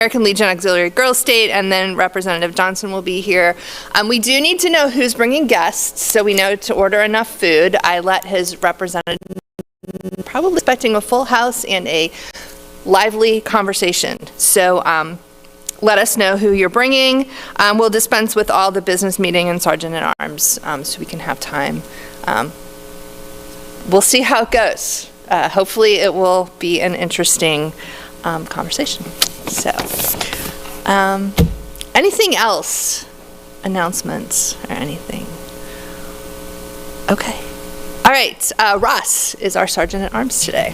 American Legion Auxiliary Girls State, and then Representative Johnson will be here. We do need to know who's bringing guests, so we know to order enough food. I let his representative probably expecting a full house and a lively conversation. So let us know who you're bringing. We'll dispense with all the business meeting and sergeant at arms so we can have time. We'll see how it goes. Hopefully it will be an interesting conversation. So, anything else? Announcements or anything? Okay. All right. Ross is our sergeant at arms today.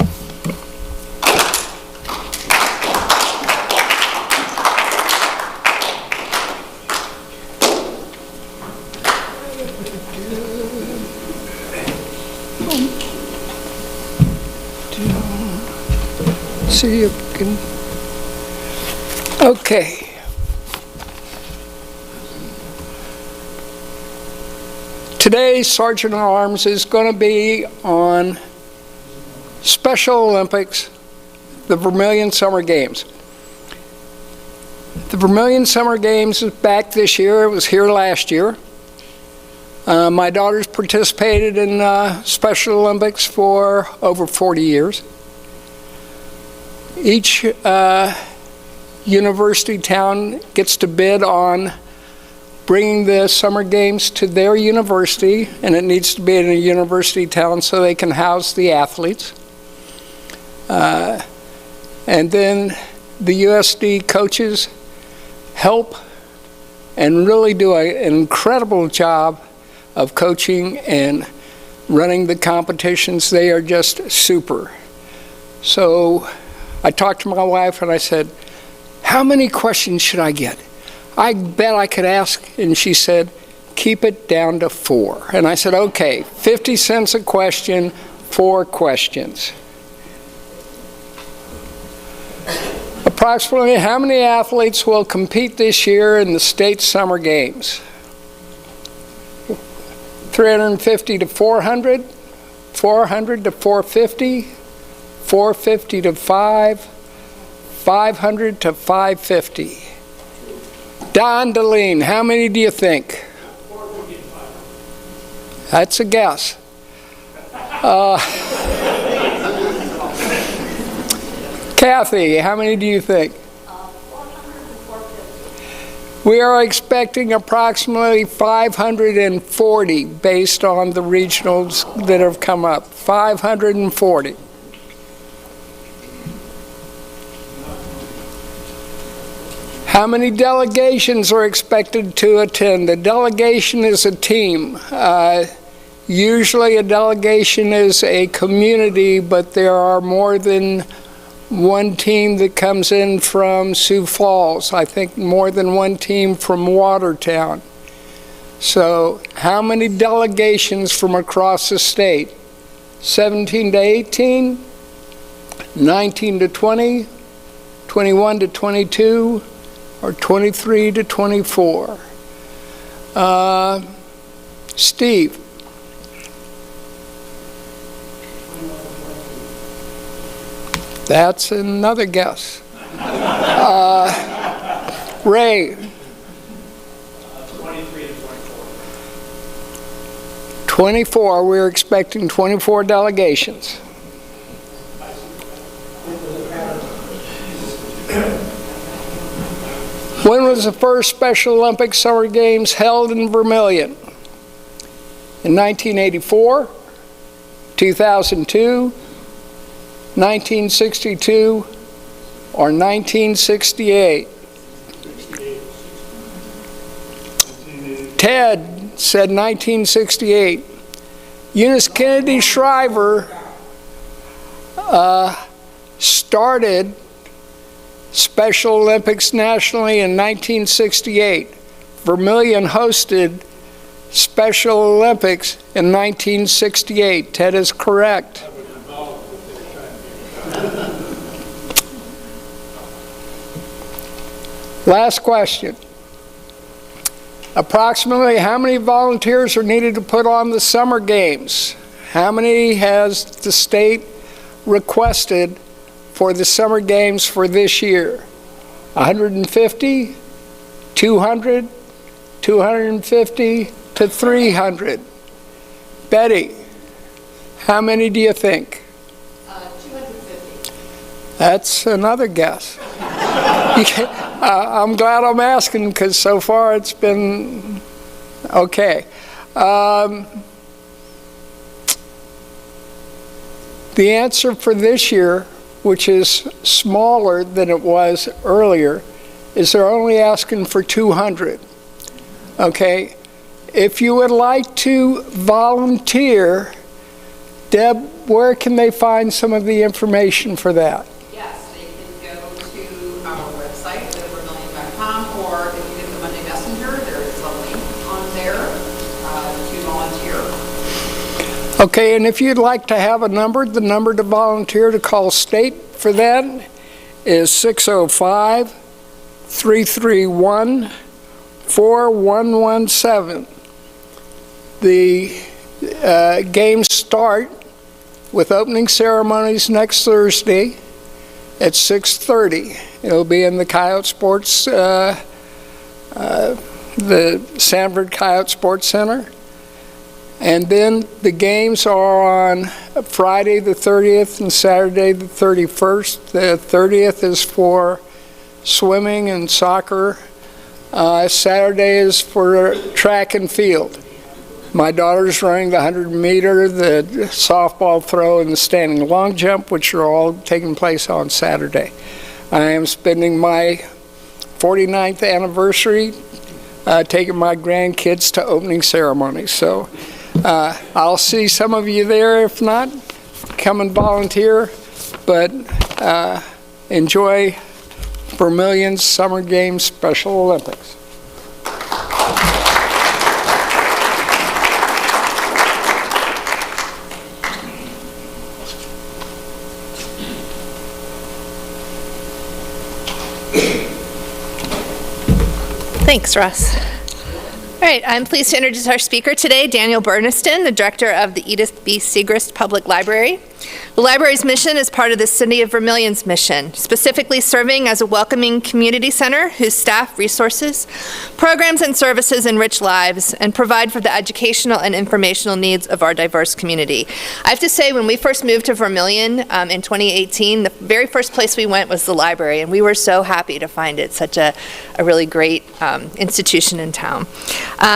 See if we can. Okay. Today's Sergeant at Arms is going to be on Special Olympics, the Vermillion Summer Games. The Vermillion Summer Games is back this year. It was here last year. My daughter's participated in Special Olympics for over 40 years. Each university town gets to bid on bringing the summer games to their university, and it needs to be in a university town so they can house the athletes. And then the USD coaches help and really do an incredible job of coaching and running the competitions. They are just super. So I talked to my wife and I said, how many questions should I get? I bet I could ask. And she said, keep it down to 4. And I said, okay, 50 cents a question, 4 questions. Approximately how many athletes will compete this year in the state summer games? 350 to 400, 400 to 450, 450 to 500 to 550. Don DeLean, how many do you think? 455. That's a guess. Kathy, how many do you think? 400 to 450. We are expecting approximately 540 based on the regionals that have come up. 540. How many delegations are expected to attend? A delegation is a team. Usually a delegation is a community, but there are more than one team that comes in from Sioux Falls. I think more than one team from Watertown. So how many delegations from across the state? 17 to 18, 19 to 20, 21 to 22, or 23 to 24. Steve. That's another guess. Ray. 23 to 24. 24. We're expecting 24 delegations. When was the first Special Olympics Summer Games held in Vermillion? In 1984, 2002, 1962, or 1968? Ted said 1968. Eunice Kennedy Shriver started Special Olympics nationally in 1968. Vermillion hosted Special Olympics in 1968. Ted is correct. Last question. Approximately how many volunteers are needed to put on the summer games? How many has the state requested for the summer games for this year? 150, 200, 250 to 300. Betty, how many do you think? 250. That's another guess. I'm glad I'm asking because so far it's been okay. The answer for this year, which is smaller than it was earlier, is they're only asking for 200. Okay? If you would like to volunteer, Deb, where can they find some of the information for that? Yes, they can go to our website, vermillion.com, or if you get the Monday Messenger, there is a link on there to volunteer. Okay, and if you'd like to have a number, the number to volunteer to call state for that is 605-331-4117. The games start with opening ceremonies next Thursday at 6:30. It'll be in the Coyote Sports, the Sanford Coyote Sports Center. And then the games are on Friday the 30th and Saturday the 31st. The 30th is for swimming and soccer. Saturday is for track and field. My daughter's running the 100 meter, the softball throw, and the standing long jump, which are all taking place on Saturday. I am spending my 49th anniversary taking my grandkids to opening ceremonies. So I'll see some of you there. If not, come and volunteer. But enjoy Vermillion's Summer Games Special Olympics. Thanks, Russ. All right, I'm pleased to introduce our speaker today, Daniel Berniston, the director of the Edith B. Segrist Public Library. The library's mission is part of the City of Vermillion's mission, specifically serving as a welcoming community center whose staff, resources, programs, and services enrich lives and provide for the educational and informational needs of our diverse community. I have to say, when we first moved to Vermillion in 2018, the very first place we went was the library, and we were so happy to find it such a really great institution in town.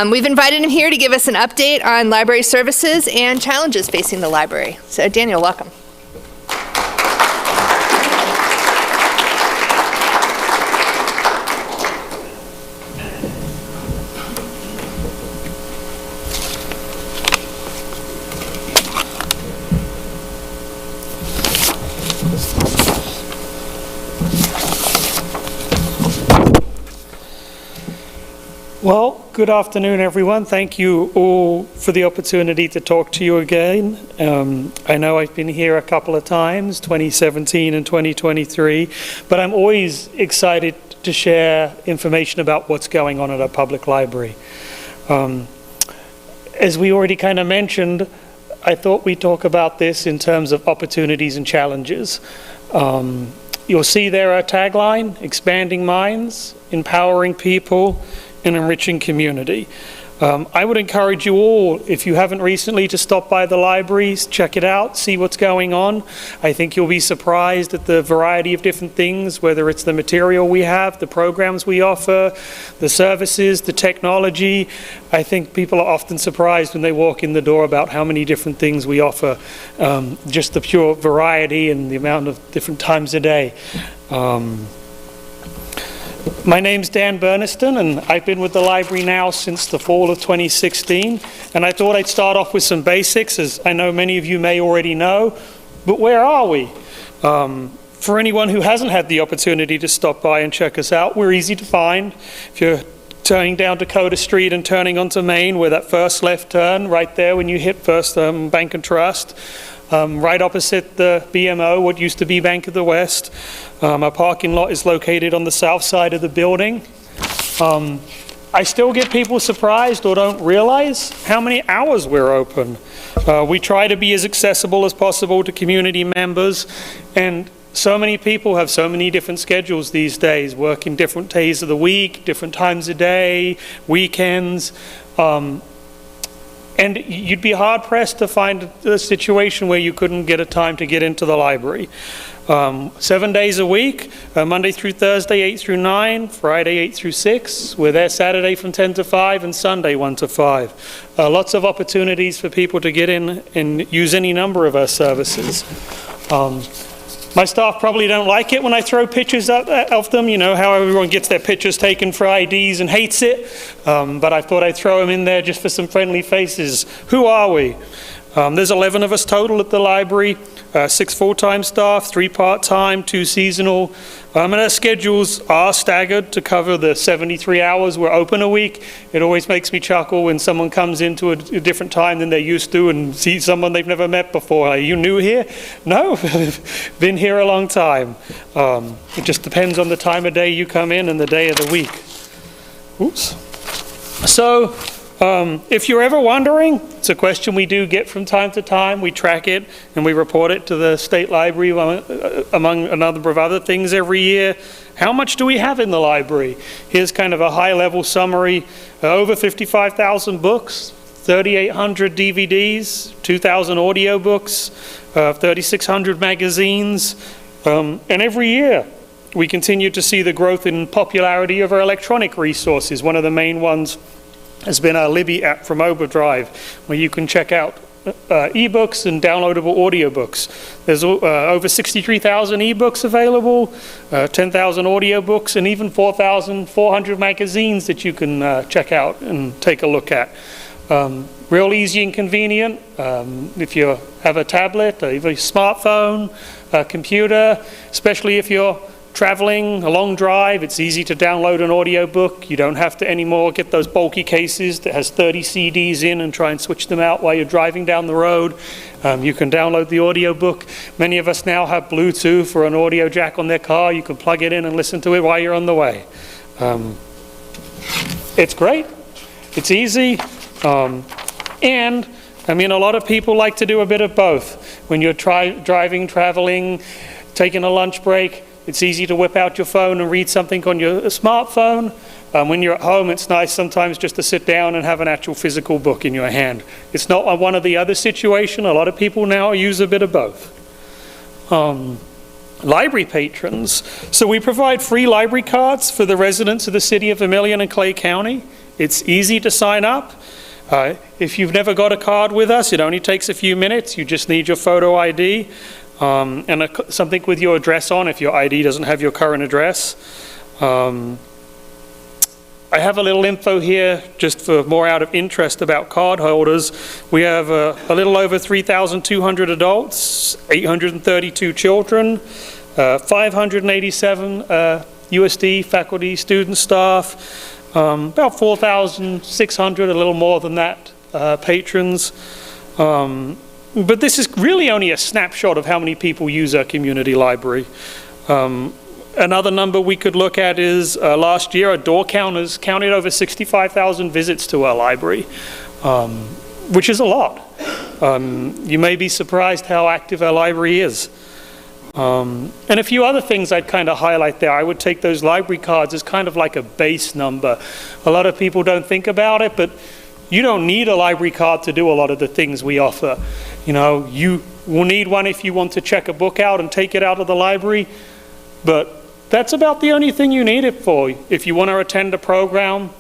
We've invited him here to give us an update on library services and challenges facing the library. So, Daniel, welcome. Well, good afternoon, everyone. Thank you all for the opportunity to talk to you again. I know I've been here a couple of times, 2017 and 2023, but I'm always excited to share information about what's going on at our public library. As we already kind of mentioned, I thought we'd talk about this in terms of opportunities and challenges. You'll see there our tagline, expanding minds, empowering people, and enriching community. I would encourage you all, if you haven't recently, to stop by the libraries, check it out, see what's going on. I think you'll be surprised at the variety of different things, whether it's the material we have, the programs we offer, the services, the technology. I think people are often surprised when they walk in the door about how many different things we offer, just the pure variety and the amount of different times a day. My name's Dan Berniston, and I've been with the library now since the fall of 2016, and I thought I'd start off with some basics, as I know many of you may already know, but where are we? For anyone who hasn't had the opportunity to stop by and check us out, we're easy to find. If you're turning down Dakota Street and turning onto Main, where that first left turn, right there when you hit First Bank and Trust, right opposite the BMO, what used to be Bank of the West. Our parking lot is located on the south side of the building. I still get people surprised or don't realize how many hours we're open. We try to be as accessible as possible to community members, and So many people have so many different schedules these days, working different days of the week, different times of day, weekends. And you'd be hard-pressed to find a situation where you couldn't get a time to get into the library. 7 days a week, Monday through Thursday, 8 through 9, Friday, 8 through 6. We're there Saturday from 10 to 5, and Sunday, 1 to 5. Lots of opportunities for people to get in and use any number of our services. My staff probably don't like it when I throw pictures of them. You know how everyone gets their pictures taken for IDs and hates it. But I thought I'd throw them in there just for some friendly faces. Who are we? There's 11 of us total at the library, 6 full-time staff, 3 part-time, 2 seasonal. And our schedules are staggered to cover the 73 hours we're open a week. It always makes me chuckle when someone comes into a different time than they're used to and sees someone they've never met before. Are you new here? No, been here a long time. It just depends on the time of day you come in and the day of the week. Oops. So, if you're ever wondering, it's a question we do get from time to time. We track it and we report it to the state library among a number of other things every year. How much do we have in the library? Here's kind of a high-level summary. Over 55,000 books, 3,800 DVDs, 2,000 audiobooks, 3,600 magazines, and every year we continue to see the growth in popularity of our electronic resources. One of the main ones has been our Libby app from Overdrive, where you can check out ebooks and downloadable audiobooks. There's over 63,000 ebooks available, 10,000 audiobooks, and even 4,400 magazines that you can check out and take a look at. Real easy and convenient. If you have a tablet, or even a smartphone, a computer, especially if you're traveling a long drive, it's easy to download an audiobook. You don't have to anymore get those bulky cases that has 30 CDs in and try and switch them out while you're driving down the road. You can download the audiobook. Many of us now have Bluetooth or an audio jack on their car. You can plug it in and listen to it while you're on the way. It's great. It's easy. And I mean, a lot of people like to do a bit of both. When you're driving, traveling, taking a lunch break, it's easy to whip out your phone and read something on your smartphone. When you're at home, it's nice sometimes just to sit down and have an actual physical book in your hand. It's not one or the other situation. A lot of people now use a bit of both. Library patrons. So we provide free library cards for the residents of the city of Vermillion and Clay County. It's easy to sign up. If you've never got a card with us, it only takes a few minutes. You just need your photo ID. And something with your address on if your ID doesn't have your current address. I have a little info here just for more out of interest about card holders. We have a little over 3,200 adults, 832 children, 587 USD faculty, student staff, about 4,600, a little more than that, patrons. But this is really only a snapshot of how many people use our community library. Another number we could look at is last year our door counters counted over 65,000 visits to our library, which is a lot. You may be surprised how active our library is. And a few other things I'd kind of highlight there. I would take those library cards as kind of like a base number. A lot of people don't think about it, but you don't need a library card to do a lot of the things we offer. You know, you will need one if you want to check a book out and take it out of the library, but that's about the only thing you need it for. If you want to attend a program,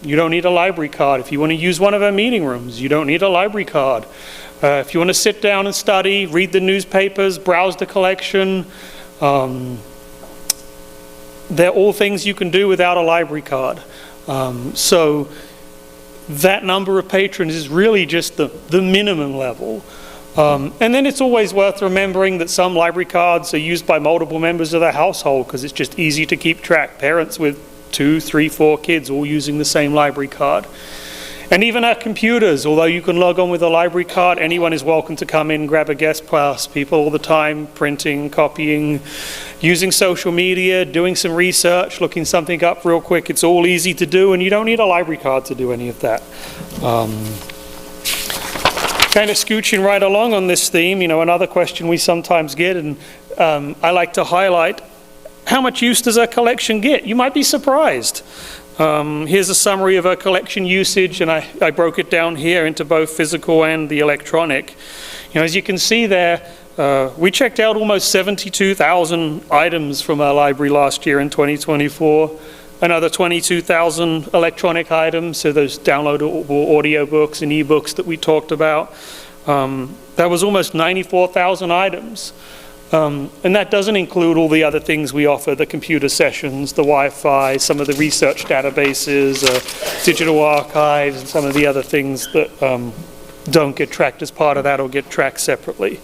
you don't need a library card. If you want to use one of our meeting rooms, you don't need a library card. If you want to sit down and study, read the newspapers, browse the collection, they're all things you can do without a library card. So that number of patrons is really just the minimum level. And then it's always worth remembering that some library cards are used by multiple members of the household because it's just easy to keep track. Parents with 2, 3, 4 kids all using the same library card. And even our computers, although you can log on with a library card, anyone is welcome to come in, grab a guest pass. People all the time printing, copying, using social media, doing some research, looking something up real quick. It's all easy to do, and you don't need a library card to do any of that. Kind of scooching right along on this theme, you know, another question we sometimes get, and I like to highlight how much use does our collection get. You might be surprised. Here's a summary of our collection usage, and I broke it down here into both physical and the electronic. As you can see there, we checked out almost 72,000 items from our library last year in 2024. Another 22,000 electronic items, so those downloadable audiobooks and ebooks that we talked about. That was almost 94,000 items. And that doesn't include all the other things we offer, the computer sessions, the Wi-Fi, some of the research databases, digital archives, and some of the other things that don't get tracked as part of that or get tracked separately.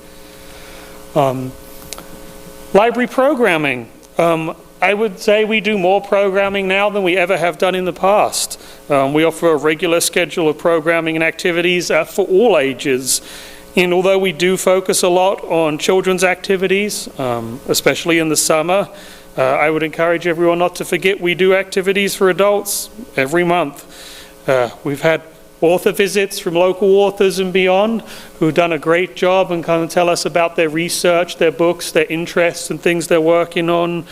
Library programming. I would say we do more programming now than we ever have done in the past. We offer a regular schedule of programming and activities for all ages. And although we do focus a lot on children's activities, especially in the summer, I would encourage everyone not to forget we do activities for adults every month. We've had author visits from local authors and beyond who've done a great job and kind of tell us about their research, their books, their interests and things they're working on.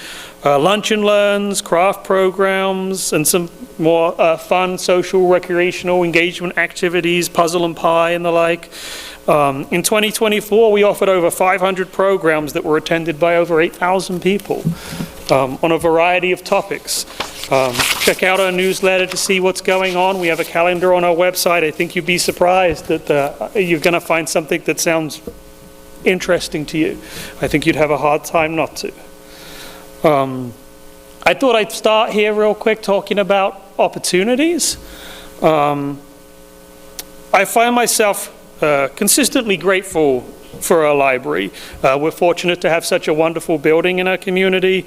Lunch and learns, craft programs, and some more fun social recreational engagement activities, puzzle and pie and the like. In 2024, we offered over 500 programs that were attended by over 8,000 people on a variety of topics. Check out our newsletter to see what's going on. We have a calendar on our website. I think you'd be surprised that you're going to find something that sounds interesting to you. I think you'd have a hard time not to. I thought I'd start here real quick talking about opportunities. I find myself consistently grateful for our library. We're fortunate to have such a wonderful building in our community.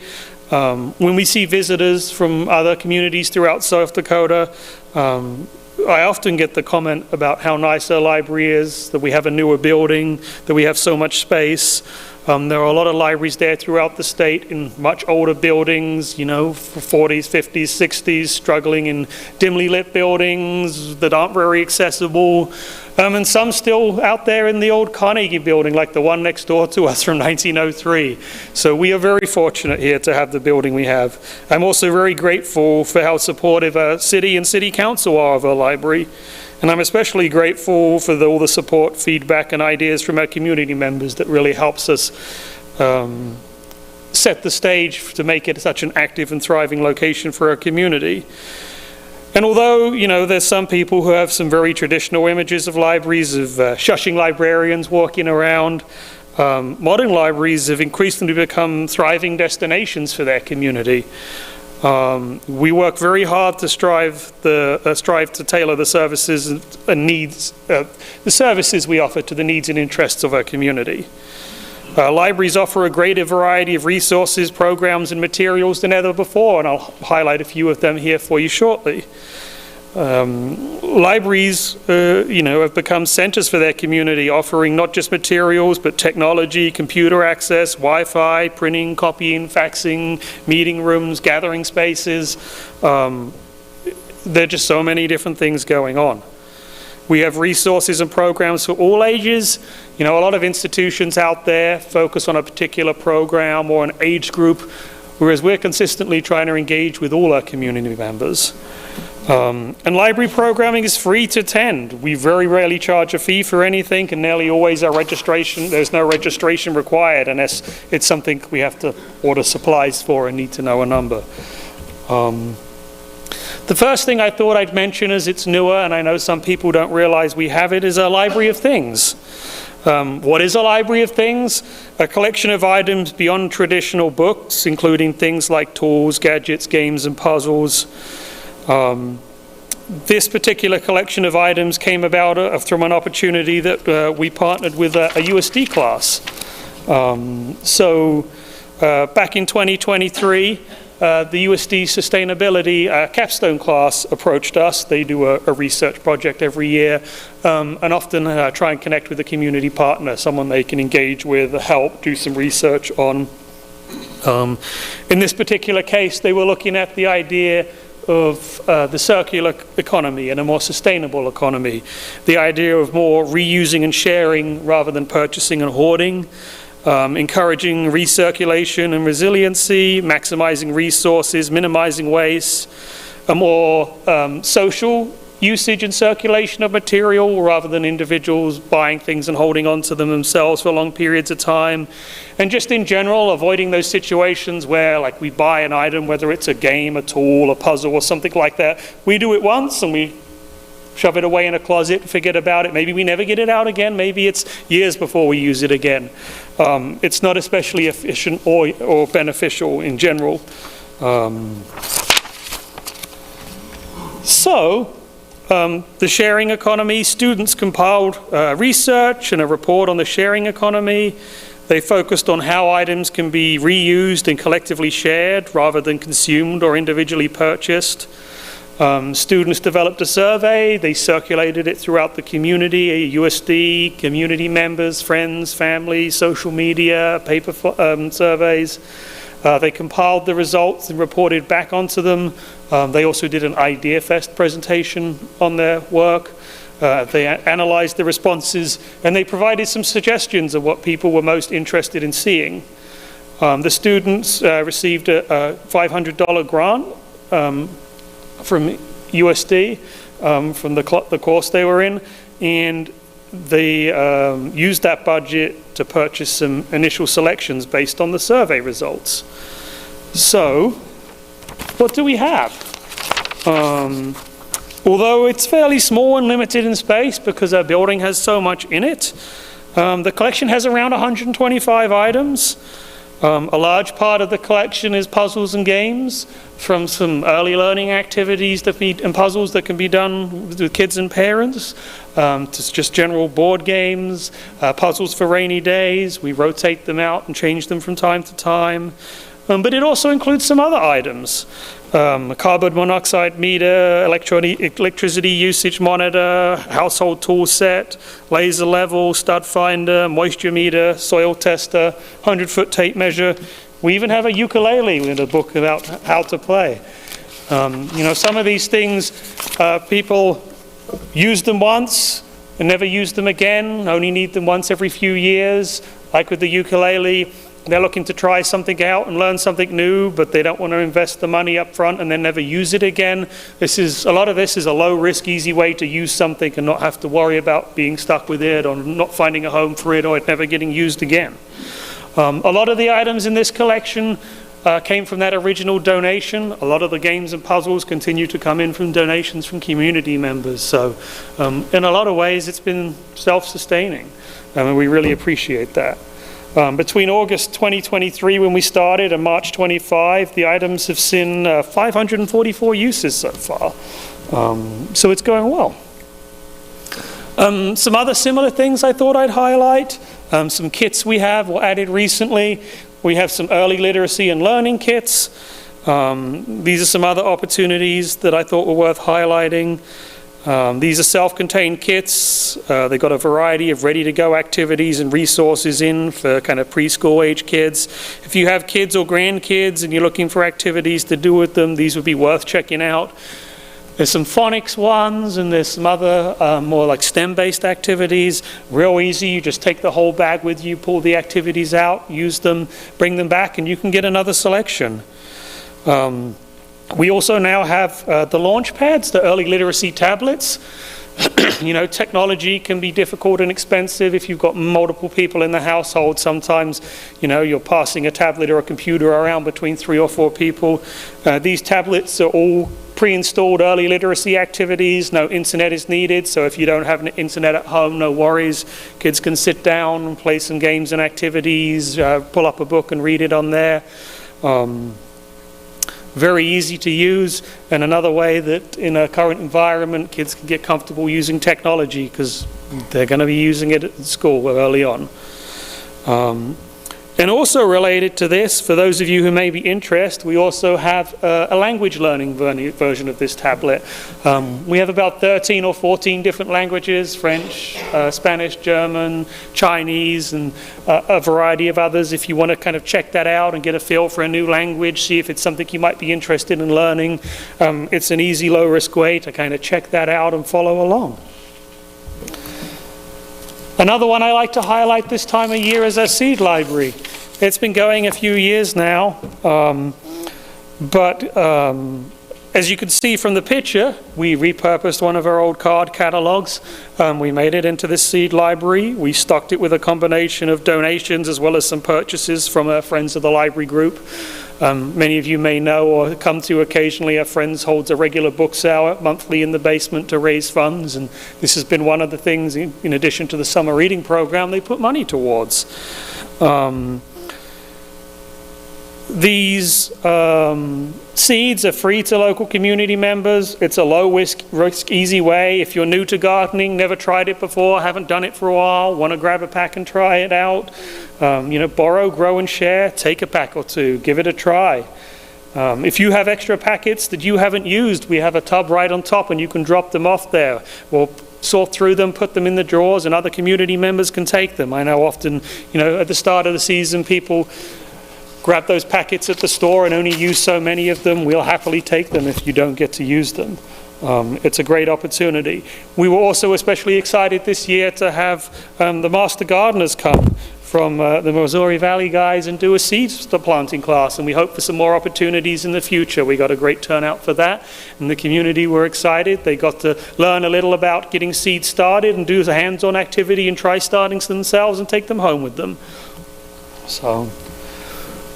When we see visitors from other communities throughout South Dakota, I often get the comment about how nice our library is, that we have a newer building, that we have so much space. There are a lot of libraries there throughout the state in much older buildings, for 40s, 50s, 60s, struggling in dimly lit buildings that aren't very accessible. And some still out there in the old Carnegie building, like the one next door to us from 1903. So we are very fortunate here to have the building we have. I'm also very grateful for how supportive our city and city council are of our library. And I'm especially grateful for all the support, feedback, and ideas from our community members that really helps us set the stage to make it such an active and thriving location for our community. And although, there's some people who have some very traditional images of libraries, of shushing librarians walking around, modern libraries have increasingly become thriving destinations for their community. We work very hard to strive to tailor the services and needs, the services we offer to the needs and interests of our community. Libraries offer a greater variety of resources, programs, and materials than ever before, and I'll highlight a few of them here for you shortly. Libraries, have become centers for their community, offering not just materials, but technology, computer access, Wi-Fi, printing, copying, faxing, meeting rooms, gathering spaces. There are just so many different things going on. We have resources and programs for all ages. A lot of institutions out there focus on a particular program or an age group, whereas we're consistently trying to engage with all our community members. And library programming is free to attend. We very rarely charge a fee for anything, and nearly always there's no registration required unless it's something we have to order supplies for and need to know a number. The first thing I thought I'd mention, as it's newer, and I know some people don't realize we have it, is a library of things. What is a library of things? A collection of items beyond traditional books, including things like tools, gadgets, games, and puzzles. This particular collection of items came about from an opportunity that we partnered with a USD class. Back in 2023, the USD Sustainability Capstone class approached us. They do a research project every year and often try and connect with a community partner, someone they can engage with, help, do some research on. In this particular case, they were looking at the idea of the circular economy and a more sustainable economy, the idea of more reusing and sharing rather than purchasing and hoarding. encouraging recirculation and resiliency, maximizing resources, minimizing waste, a more social usage and circulation of material rather than individuals buying things and holding on to them themselves for long periods of time. And just in general, avoiding those situations where like we buy an item, whether it's a game, a tool, a puzzle or something like that, we do it once and we shove it away in a closet and forget about it. Maybe we never get it out again. Maybe it's years before we use it again. It's not especially efficient or beneficial in general. The sharing economy, students compiled research and a report on the sharing economy. They focused on how items can be reused and collectively shared rather than consumed or individually purchased. Students developed a survey. They circulated it throughout the community, USD, community members, friends, family, social media, paper surveys. They compiled the results and reported back onto them. They also did an Idea Fest presentation on their work. They analyzed the responses and they provided some suggestions of what people were most interested in seeing. The students received a $500 grant from USD from the course they were in, and they used that budget to purchase some initial selections based on the survey results. So, what do we have? Although it's fairly small and limited in space because our building has so much in it, the collection has around 125 items. A large part of the collection is puzzles and games, from some early learning activities and puzzles that can be done with kids and parents, to just general board games, puzzles for rainy days. We rotate them out and change them from time to time. But it also includes some other items. A carbon monoxide meter, electricity usage monitor, household tool set, laser level, stud finder, moisture meter, soil tester, 100-foot tape measure. We even have a ukulele in a book about how to play. Some of these things, people use them once and never use them again, only need them once every few years. Like with the ukulele, they're looking to try something out and learn something new, but they don't want to invest the money up front and then never use it again. A lot of this is a low-risk, easy way to use something and not have to worry about being stuck with it or not finding a home for it or it never getting used again. A lot of the items in this collection came from that original donation. A lot of the games and puzzles continue to come in from donations from community members. So in a lot of ways, it's been self-sustaining, and we really appreciate that. Between August 2023 when we started and March 25, the items have seen 544 uses so far. So it's going well. Some other similar things I thought I'd highlight. Some kits we have were added recently. We have some early literacy and learning kits. These are some other opportunities that I thought were worth highlighting. These are self-contained kits. They've got a variety of ready-to-go activities and resources in for kind of preschool age kids. If you have kids or grandkids and you're looking for activities to do with them, these would be worth checking out. There's some phonics ones and there's some other more like STEM-based activities. Real easy, you just take the whole bag with you, pull the activities out, use them, bring them back, and you can get another selection. We also now have the launch pads, the early literacy tablets. Technology can be difficult and expensive if you've got multiple people in the household. Sometimes, you're passing a tablet or a computer around between 3 or 4 people. These tablets are all pre-installed early literacy activities. No internet is needed, so if you don't have an internet at home, no worries. Kids can sit down and play some games and activities, pull up a book and read it on there. Very easy to use, and another way that in a current environment kids can get comfortable using technology because they're going to be using it at school early on. And also related to this, for those of you who may be interested, we also have a language learning version of this tablet. We have about 13 or 14 different languages: French, Spanish, German, Chinese, and a variety of others. If you want to kind of check that out and get a feel for a new language, see if it's something you might be interested in learning, it's an easy, low-risk way to kind of check that out and follow along. Another one I like to highlight this time of year is our seed library. It's been going a few years now, but as you can see from the picture, we repurposed one of our old card catalogs. We made it into this seed library. We stocked it with a combination of donations as well as some purchases from our Friends of the Library group. Many of you may know or come to occasionally, our Friends holds a regular book sale monthly in the basement to raise funds, and this has been one of the things, in addition to the summer reading program, they put money towards. These seeds are free to local community members. It's a low risk, easy way. If you're new to gardening, never tried it before, haven't done it for a while, want to grab a pack and try it out, borrow, grow, and share. Take a pack or two, give it a try. If you have extra packets that you haven't used, we have a tub right on top and you can drop them off there. We'll sort through them, put them in the drawers, and other community members can take them. I know often, at the start of the season, people grab those packets at the store and only use so many of them. We'll happily take them if you don't get to use them. It's a great opportunity. We were also especially excited this year to have the Master Gardeners come from the Missouri Valley guys and do a seed planting class, and we hope for some more opportunities in the future. We got a great turnout for that, and the community were excited. They got to learn a little about getting seeds started and do a hands-on activity and try starting themselves and take them home with them. So,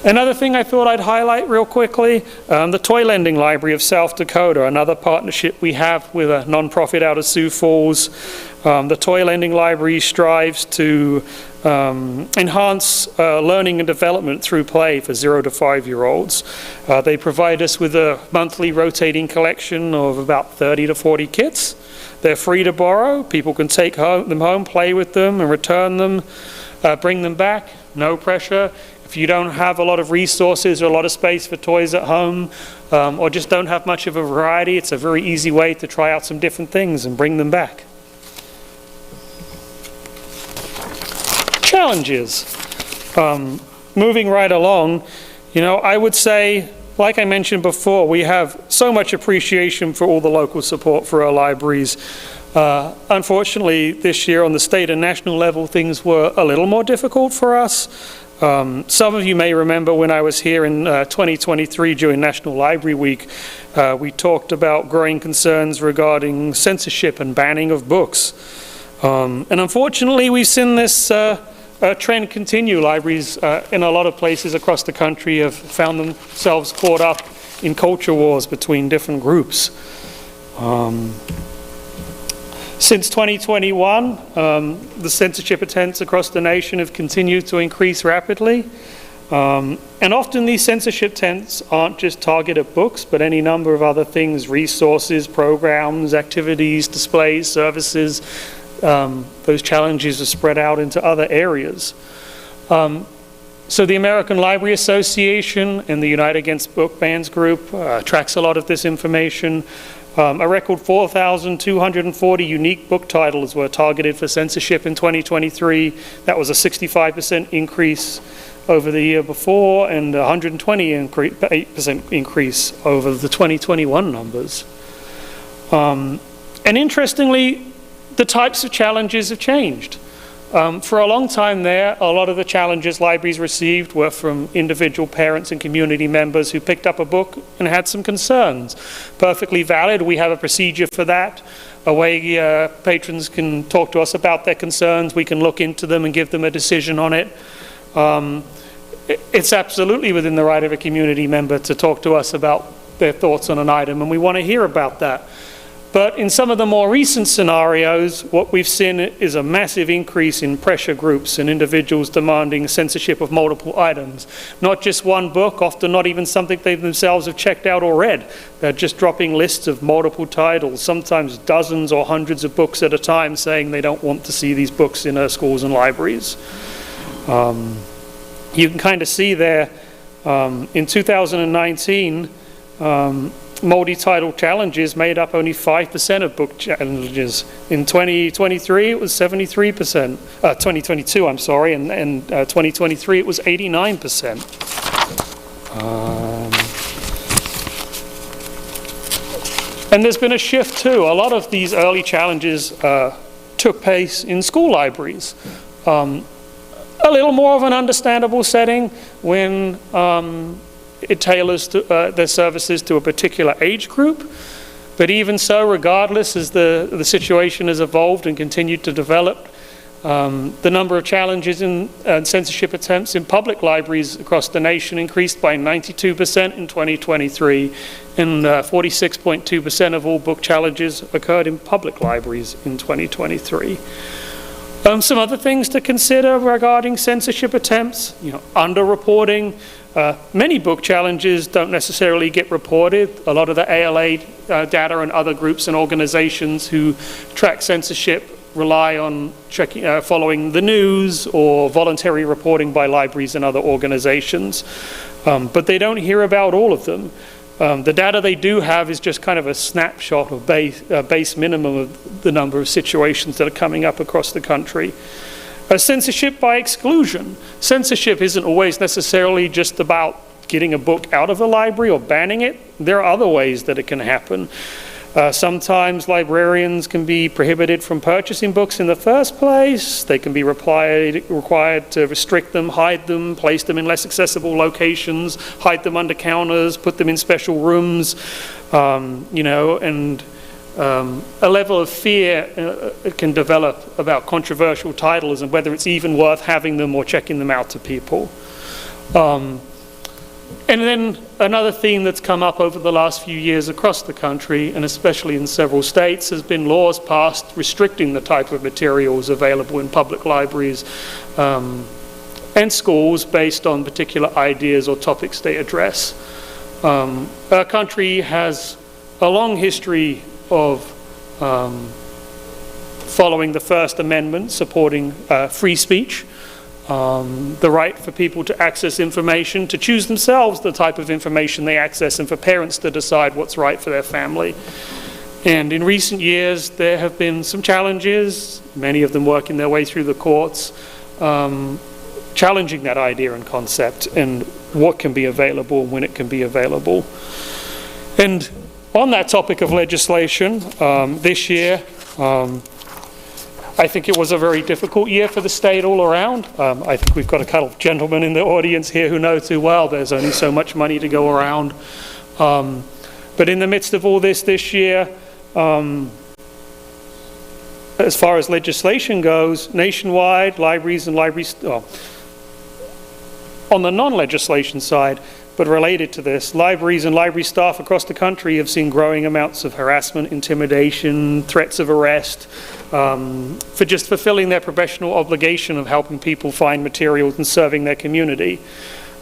another thing I thought I'd highlight real quickly, the Toy Lending Library of South Dakota, another partnership we have with a nonprofit out of Sioux Falls. The Toy Lending Library strives to enhance learning and development through play for 0 to 5-year-olds. They provide us with a monthly rotating collection of about 30 to 40 kits. They're free to borrow. People can take them home, play with them, and return them, bring them back, no pressure. If you don't have a lot of resources or a lot of space for toys at home, or just don't have much of a variety, it's a very easy way to try out some different things and bring them back. Challenges. Moving right along, I would say, like I mentioned before, we have so much appreciation for all the local support for our libraries. Unfortunately, this year on the state and national level, things were a little more difficult for us. Some of you may remember when I was here in 2023 during National Library Week, we talked about growing concerns regarding censorship and banning of books. And unfortunately, we've seen this trend continue. Libraries in a lot of places across the country have found themselves caught up in culture wars between different groups. Since 2021, the censorship attempts across the nation have continued to increase rapidly. And often these censorship attempts aren't just targeted at books, but any number of other things, resources, programs, activities, displays, services. Those challenges are spread out into other areas. So the American Library Association and the Unite Against Book Bans group tracks a lot of this information. A record 4,240 unique book titles were targeted for censorship in 2023. That was a 65% increase over the year before and 128% increase over the 2021 numbers. And interestingly, the types of challenges have changed. For a long time there, a lot of the challenges libraries received were from individual parents and community members who picked up a book and had some concerns. Perfectly valid. We have a procedure for that, a way patrons can talk to us about their concerns. We can look into them and give them a decision on it. It's absolutely within the right of a community member to talk to us about their thoughts on an item, and we want to hear about that. But in some of the more recent scenarios, what we've seen is a massive increase in pressure groups and individuals demanding censorship of multiple items. Not just one book, often not even something they themselves have checked out or read. They're just dropping lists of multiple titles, sometimes dozens or hundreds of books at a time, saying they don't want to see these books in schools and libraries. You can kind of see there, in 2019, multi-title challenges made up only 5% of book challenges. In 2023, it was 73%. 2022, I'm sorry, and 2023, it was 89%. And there's been a shift too. A lot of these early challenges took place in school libraries. A little more of an understandable setting when it tailors their services to a particular age group. But even so, regardless, as the situation has evolved and continued to develop, the number of challenges in censorship attempts in public libraries across the nation increased by 92% in 2023, and 46.2% of all book challenges occurred in public libraries in 2023. Some other things to consider regarding censorship attempts, underreporting. Many book challenges don't necessarily get reported. A lot of the ALA data and other groups and organizations who track censorship rely on following the news or voluntary reporting by libraries and other organizations. But they don't hear about all of them. The data they do have is just kind of a snapshot of base minimum of the number of situations that are coming up across the country. Censorship by exclusion. Censorship isn't always necessarily just about getting a book out of a library or banning it. There are other ways that it can happen. Sometimes librarians can be prohibited from purchasing books in the first place. They can be required to restrict them, hide them, place them in less accessible locations, hide them under counters, put them in special rooms, and a level of fear can develop about controversial titles and whether it's even worth having them or checking them out to people. And then another theme that's come up over the last few years across the country, and especially in several states, has been laws passed restricting the type of materials available in public libraries and schools based on particular ideas or topics they address. Our country has a long history of following the First Amendment, supporting free speech, the right for people to access information, to choose themselves the type of information they access, and for parents to decide what's right for their family. And in recent years, there have been some challenges, many of them working their way through the courts, challenging that idea and concept and what can be available and when it can be available. And on that topic of legislation, this year, I think it was a very difficult year for the state all around. I think we've got a couple of gentlemen in the audience here who know too well there's only so much money to go around. But in the midst of all this year, as far as legislation goes, nationwide, libraries and on the non-legislation side, but related to this, libraries and library staff across the country have seen growing amounts of harassment, intimidation, threats of arrest, for just fulfilling their professional obligation of helping people find materials and serving their community.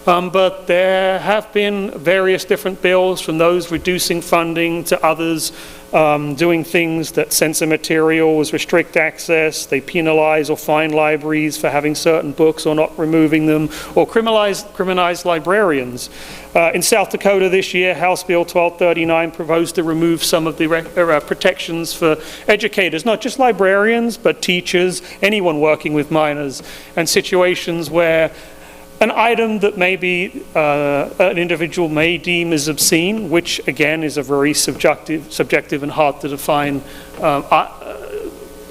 But there have been various different bills, from those reducing funding to others doing things that censor materials, restrict access, they penalize or fine libraries for having certain books or not removing them, or criminalize librarians. In South Dakota this year, House Bill 1239 proposed to remove some of the protections for educators, not just librarians, but teachers, anyone working with minors, and situations where an item that maybe an individual may deem as obscene, which again is a very subjective and hard to define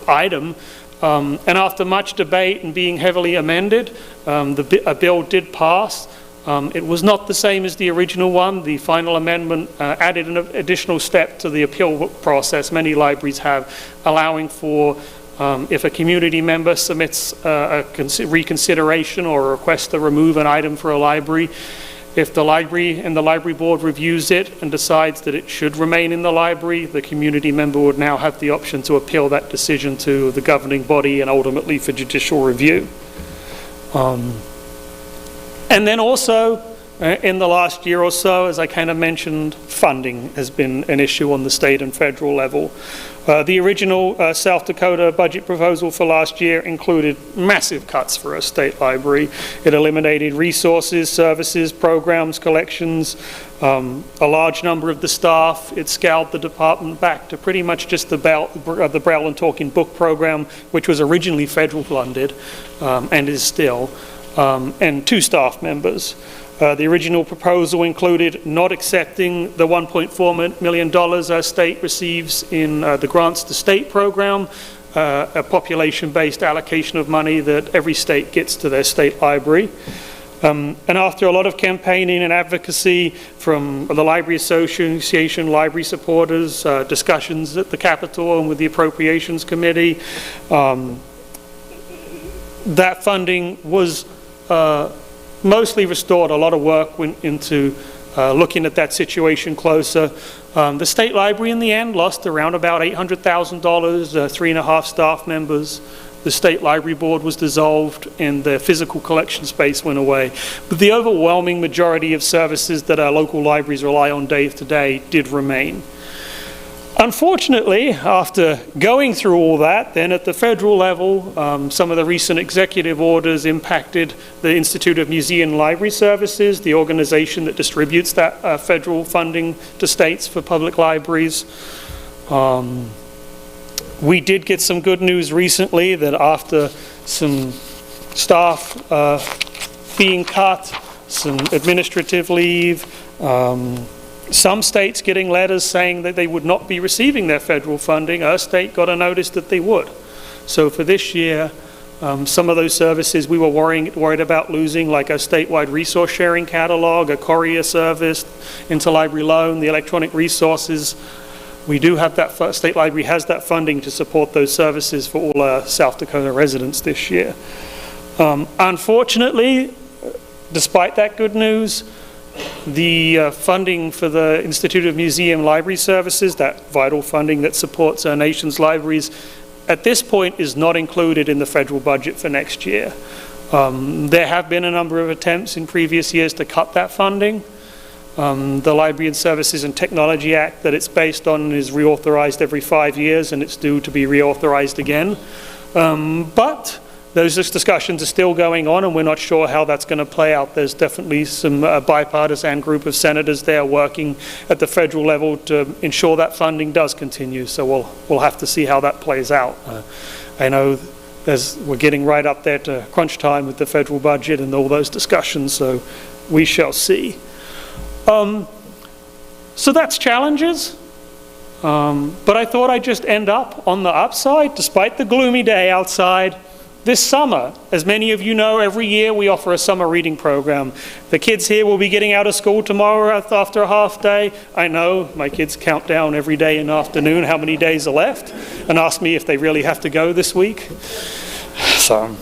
item. And after much debate and being heavily amended, a bill did pass. It was not the same as the original one. The final amendment added an additional step to the appeal process many libraries have, allowing for if a community member submits a reconsideration or a request to remove an item for a library, if the library and the library board reviews it and decides that it should remain in the library, the community member would now have the option to appeal that decision to the governing body and ultimately for judicial review. And then also, in the last year or so, as I kind of mentioned, funding has been an issue on the state and federal level. The original South Dakota budget proposal for last year included massive cuts for a state library. It eliminated resources, services, programs, collections, a large number of the staff. It scaled the department back to pretty much just the Braille and Talking Book program, which was originally federal funded and is still, and 2 staff members. The original proposal included not accepting the $1.4 million our state receives in the Grants to State program, a population-based allocation of money that every state gets to their state library. And after a lot of campaigning and advocacy from the Library Association, library supporters, discussions at the Capitol and with the Appropriations Committee, that funding was mostly restored. A lot of work went into looking at that situation closer. The state library in the end lost around about $800,000, 3.5 staff members. The state library board was dissolved and the physical collection space went away. But the overwhelming majority of services that our local libraries rely on day to day did remain. Unfortunately, after going through all that, then at the federal level, some of the recent executive orders impacted the Institute of Museum and Library Services, the organization that distributes that federal funding to states for public libraries. We did get some good news recently that after some staff being cut, some administrative leave, some states getting letters saying that they would not be receiving their federal funding, our state got a notice that they would. So for this year, some of those services we were worried about losing, like our statewide resource sharing catalog, a courier service, interlibrary loan, the electronic resources. We do have that, state library has that funding to support those services for all our South Dakota residents this year. Unfortunately, despite that good news, the funding for the Institute of Museum Library Services, that vital funding that supports our nation's libraries, at this point is not included in the federal budget for next year. There have been a number of attempts in previous years to cut that funding. The Library and Services and Technology Act that it's based on is reauthorized every 5 years, and it's due to be reauthorized again. But those discussions are still going on, and we're not sure how that's going to play out. There's definitely some bipartisan group of senators there working at the federal level to ensure that funding does continue. So we'll have to see how that plays out. I know we're getting right up there to crunch time with the federal budget and all those discussions, so we shall see. So that's challenges. But I thought I'd just end up on the upside, despite the gloomy day outside. This summer, as many of you know, every year we offer a summer reading program. The kids here will be getting out of school tomorrow after a half day. I know my kids count down every day in the afternoon how many days are left and ask me if they really have to go this week. So,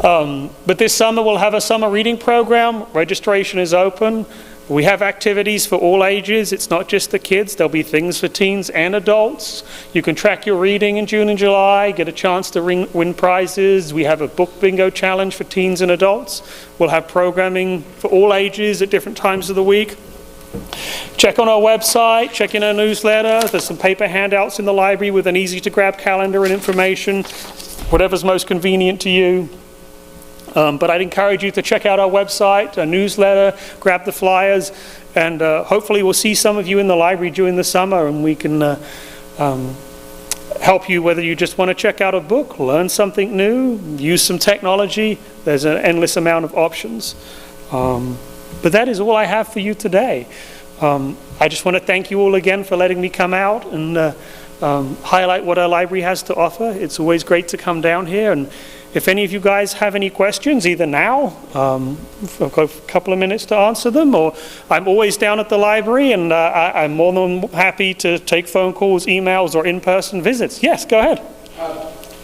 but this summer we'll have a summer reading program. Registration is open. We have activities for all ages. It's not just the kids. There'll be things for teens and adults. You can track your reading in June and July, get a chance to win prizes. We have a book bingo challenge for teens and adults. We'll have programming for all ages at different times of the week. Check on our website, check in our newsletter. There's some paper handouts in the library with an easy to grab calendar and information, whatever's most convenient to you. But I'd encourage you to check out our website, our newsletter, grab the flyers, and hopefully we'll see some of you in the library during the summer, and we can help you whether you just want to check out a book, learn something new, use some technology. There's an endless amount of options. But that is all I have for you today. I just want to thank you all again for letting me come out and highlight what our library has to offer. It's always great to come down here, and if any of you guys have any questions, either now, I've got a couple of minutes to answer them, or I'm always down at the library, and I'm more than happy to take phone calls, emails, or in-person visits. Yes, go ahead.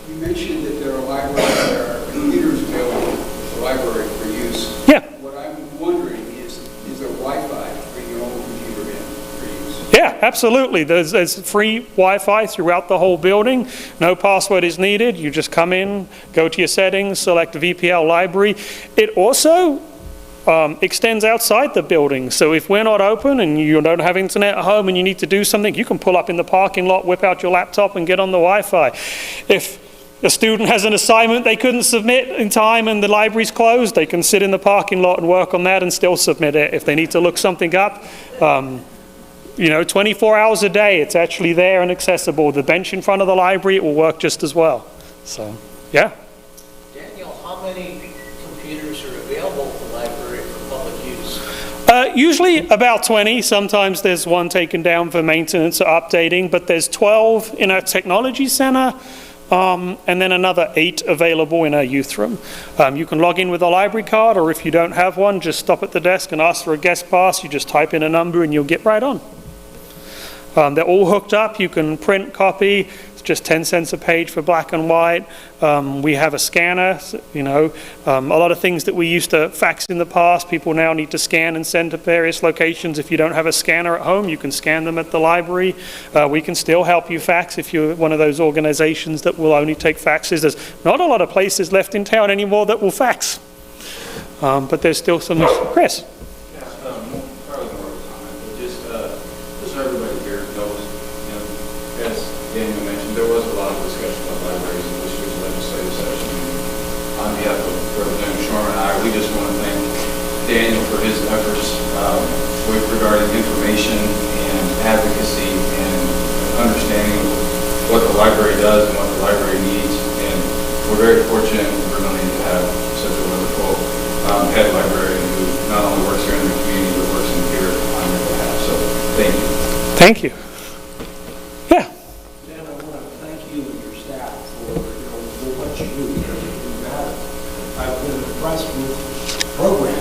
You mentioned that there are libraries that are computers available at the library for use. Yeah. What I'm wondering is there Wi-Fi to bring your own computer in for use? Yeah, absolutely. There's free Wi-Fi throughout the whole building. No password is needed. You just come in, go to your settings, select VPL library. It also extends outside the building. So if we're not open and you don't have internet at home and you need to do something, you can pull up in the parking lot, whip out your laptop and get on the Wi-Fi. If a student has an assignment they couldn't submit in time and the library's closed, they can sit in the parking lot and work on that and still submit it. If they need to look something up, 24 hours a day, it's actually there and accessible. The bench in front of the library, it will work just as well. So, yeah. Daniel, how many computers are available at the library for public use? Usually about 20. Sometimes there's one taken down for maintenance or updating, but there's 12 in our technology center. and then another 8 available in our youth room. You can log in with a library card, or if you don't have one, just stop at the desk and ask for a guest pass. You just type in a number and you'll get right on. They're all hooked up. You can print, copy. It's just 10 cents a page for black and white. We have a scanner, a lot of things that we used to fax in the past, people now need to scan and send to various locations. If you don't have a scanner at home, you can scan them at the library. We can still help you fax if you're one of those organizations that will only take faxes. There's not a lot of places left in town anymore that will fax, but there's still some. Chris? So everybody here knows, as Daniel mentioned, there was a lot of discussion about libraries in this year's legislative session. On behalf of Representative Shorman and I, we just want to thank Daniel for his efforts regarding information and advocacy and understanding of what the library does and what the library needs. And we're very fortunate in Vermillion to have such a wonderful head librarian who not only works here in the community, but works in here on your behalf. So thank you. Thank you. Yeah. Dan, I want to thank you and your staff for what you do, because it really matters. I've been impressed with the program.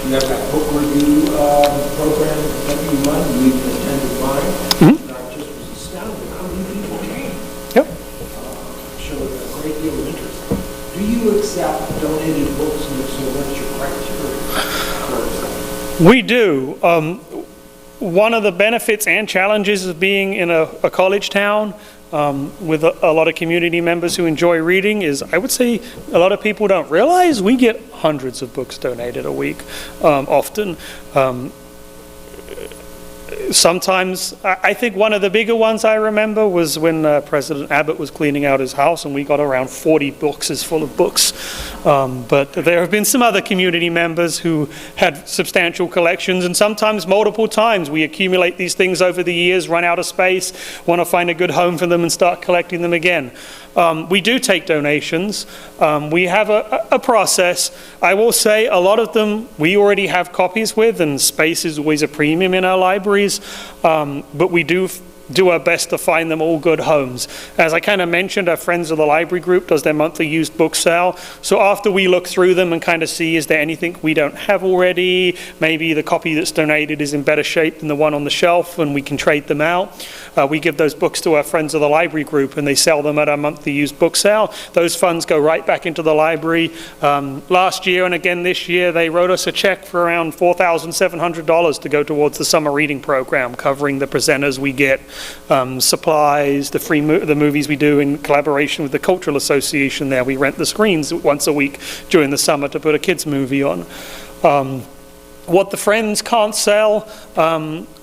You have that book review program that you run. You even attended mine. And I just was astounded how many people came. Yep. Showed a great deal of interest. Do you accept donated books, and if so, what's your criteria? We do. One of the benefits and challenges of being in a college town with a lot of community members who enjoy reading is, I would say, a lot of people don't realize we get hundreds of books donated a week, often. Sometimes, I think one of the bigger ones I remember was when President Abbott was cleaning out his house, and we got around 40 boxes full of books. But there have been some other community members who had substantial collections, and sometimes multiple times. We accumulate these things over the years, run out of space, want to find a good home for them and start collecting them again. We do take donations. We have a process. I will say a lot of them we already have copies with, and space is always a premium in our libraries, but we do our best to find them all good homes. As I kind of mentioned, our Friends of the Library group does their monthly used book sale. So after we look through them and kind of see, is there anything we don't have already? Maybe the copy that's donated is in better shape than the one on the shelf, and we can trade them out. We give those books to our Friends of the Library group, and they sell them at our monthly used book sale. Those funds go right back into the library. Last year and again this year, they wrote us a check for around $4,700 to go towards the summer reading program, covering the presenters we get, supplies, the movies we do in collaboration with the Cultural Association there. We rent the screens once a week during the summer to put a kids movie on. What the Friends can't sell,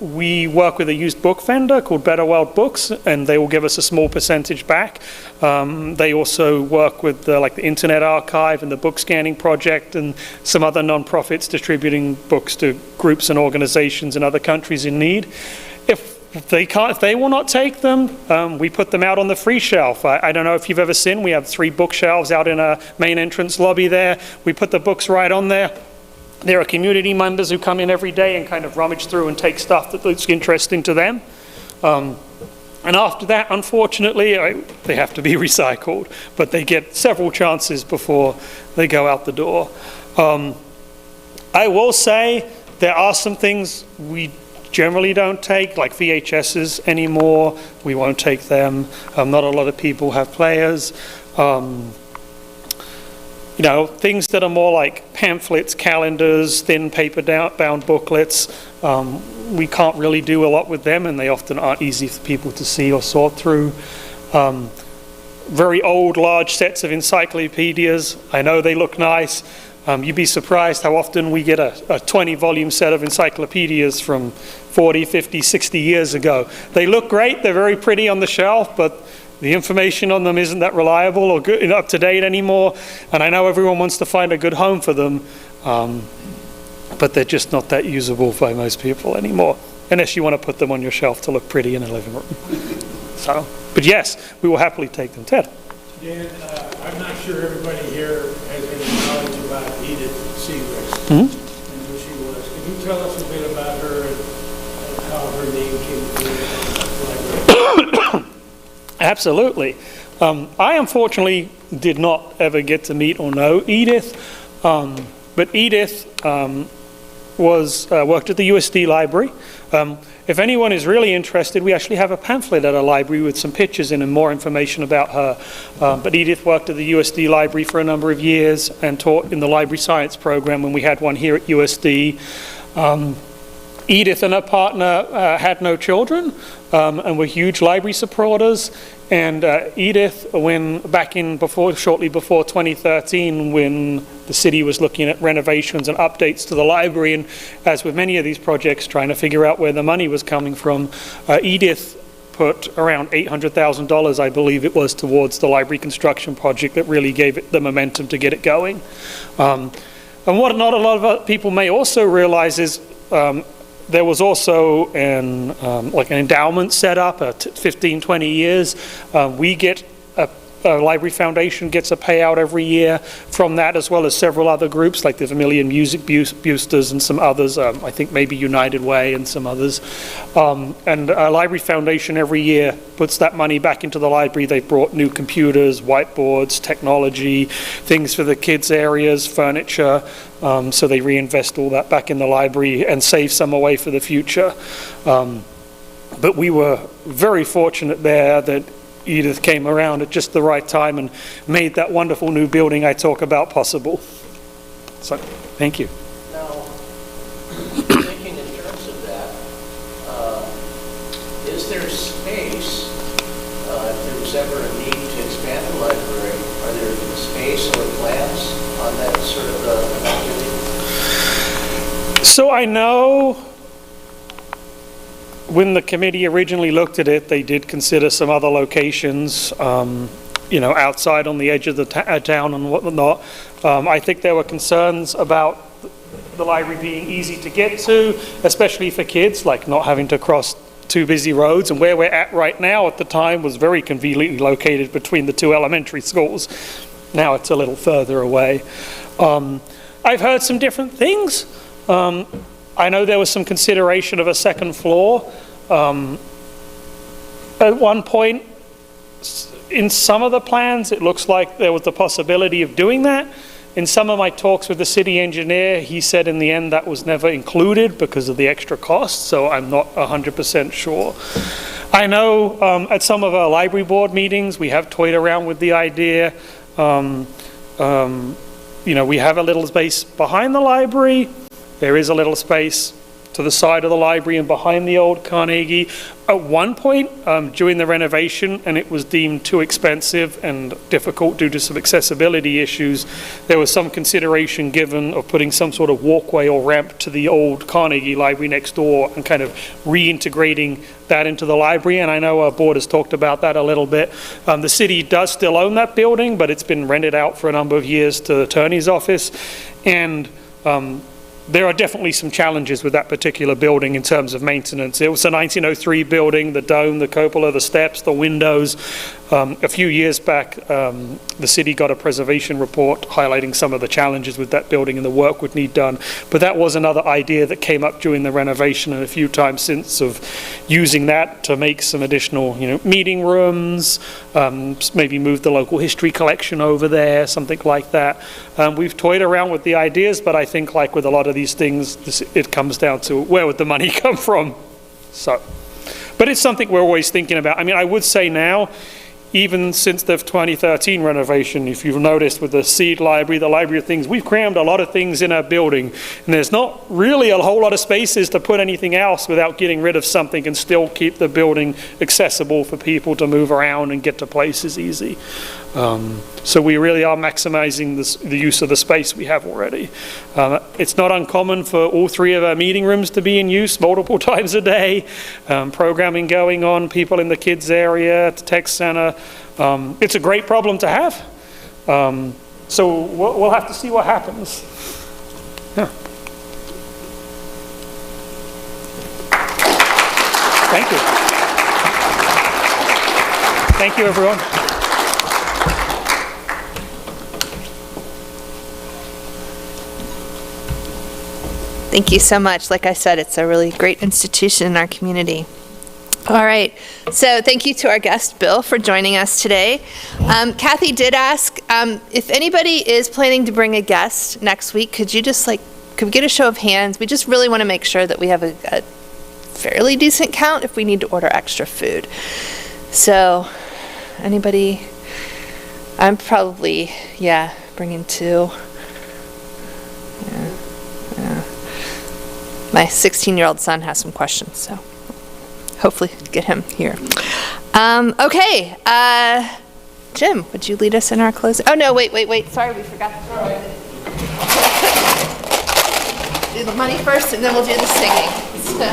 we work with a used book vendor called Better World Books, and they will give us a small percentage back. They also work with like the Internet Archive and the Book Scanning Project and some other non-profits distributing books to groups and organizations in other countries in need. If they will not take them, we put them out on the free shelf. I don't know if you've ever seen, we have 3 bookshelves out in our main entrance lobby there. We put the books right on there. There are community members who come in every day and kind of rummage through and take stuff that looks interesting to them. And after that, unfortunately, they have to be recycled, but they get several chances before they go out the door. I will say there are some things we generally don't take, like VHSs anymore. We won't take them. Not a lot of people have players. Things that are more like pamphlets, calendars, thin paper-bound booklets, we can't really do a lot with them, and they often aren't easy for people to see or sort through. Very old, large sets of encyclopedias. I know they look nice. You'd be surprised how often we get a 20-volume set of encyclopedias from 40, 50, 60 years ago. They look great, they're very pretty on the shelf, but the information on them isn't that reliable or good, up to date anymore. And I know everyone wants to find a good home for them, but they're just not that usable by most people anymore, unless you want to put them on your shelf to look pretty in a living room. So, but yes, we will happily take them. Ted? Dan, I'm not sure everybody here has any knowledge about Edith Segrist and who she was. Can you tell us a bit about her and how her name came to be in the library? Absolutely. I unfortunately did not ever get to meet or know Edith, but Edith worked at the USD library. If anyone is really interested, we actually have a pamphlet at our library with some pictures in and more information about her. But Edith worked at the USD library for a number of years and taught in the library science program when we had one here at USD. Edith and her partner had no children and were huge library supporters. And Edith, shortly before 2013, when the city was looking at renovations and updates to the library, and as with many of these projects, trying to figure out where the money was coming from, Edith put around $800,000, I believe it was, towards the library construction project that really gave it the momentum to get it going. And what not a lot of other people may also realize is there was also an endowment set up, 15, 20 years. We get a Library Foundation gets a payout every year from that, as well as several other groups like the Vermillion Music Boosters and some others, I think maybe United Way and some others. And Library Foundation every year puts that money back into the library. They've brought new computers, whiteboards, technology, things for the kids' areas, furniture. So they reinvest all that back in the library and save some away for the future. But we were very fortunate there that Edith came around at just the right time and made that wonderful new building I talk about possible. So, thank you. Now, thinking in terms of that, is there space, if there was ever a need to expand the library, are there space or plans on that sort of activity? So I know when the committee originally looked at it, they did consider some other locations, outside on the edge of the town and whatnot. I think there were concerns about the library being easy to get to, especially for kids, like not having to cross two busy roads. And where we're at right now at the time was very conveniently located between the two elementary schools. Now it's a little further away. I've heard some different things. I know there was some consideration of a second floor. At one point, in some of the plans, it looks like there was the possibility of doing that. In some of my talks with the city engineer, he said in the end that was never included because of the extra cost, so I'm not 100% sure. I know at some of our library board meetings, we have toyed around with the idea. We have a little space behind the library. There is a little space to the side of the library and behind the old Carnegie. At one point, during the renovation, and it was deemed too expensive and difficult due to some accessibility issues, there was some consideration given of putting some sort of walkway or ramp to the old Carnegie library next door and kind of reintegrating that into the library. And I know our board has talked about that a little bit. The city does still own that building, but it's been rented out for a number of years to the attorney's office. And there are definitely some challenges with that particular building in terms of maintenance. It was a 1903 building, the dome, the cupola, the steps, the windows. A few years back, the city got a preservation report highlighting some of the challenges with that building and the work would need done. But that was another idea that came up during the renovation and a few times since, of using that to make some additional, meeting rooms, maybe move the local history collection over there, something like that. We've toyed around with the ideas, but I think like with a lot of these things, it comes down to where would the money come from. But it's something we're always thinking about. I mean, I would say now, even since the 2013 renovation, if you've noticed with the seed library, the library of things, we've crammed a lot of things in our building, and there's not really a whole lot of spaces to put anything else without getting rid of something and still keep the building accessible for people to move around and get to places easy. So we really are maximizing the use of the space we have already. It's not uncommon for all three of our meeting rooms to be in use multiple times a day, programming going on, people in the kids area, the tech center. It's a great problem to have. So we'll have to see what happens. Yeah. Thank you. Thank you, everyone. Thank you so much. Like I said, it's a really great institution in our community. All right, so thank you to our guest, Bill, for joining us today. Kathy did ask, if anybody is planning to bring a guest next week, could you just could we get a show of hands? We just really want to make sure that we have a fairly decent count if we need to order extra food. So, anybody? I'm probably, bringing 2. Yeah. My 16-year-old son has some questions, so hopefully get him here. Okay, Jim, would you lead us in our closing? Oh, no, wait. Sorry, we forgot to throw it. Do the money first, and then we'll do the singing. So.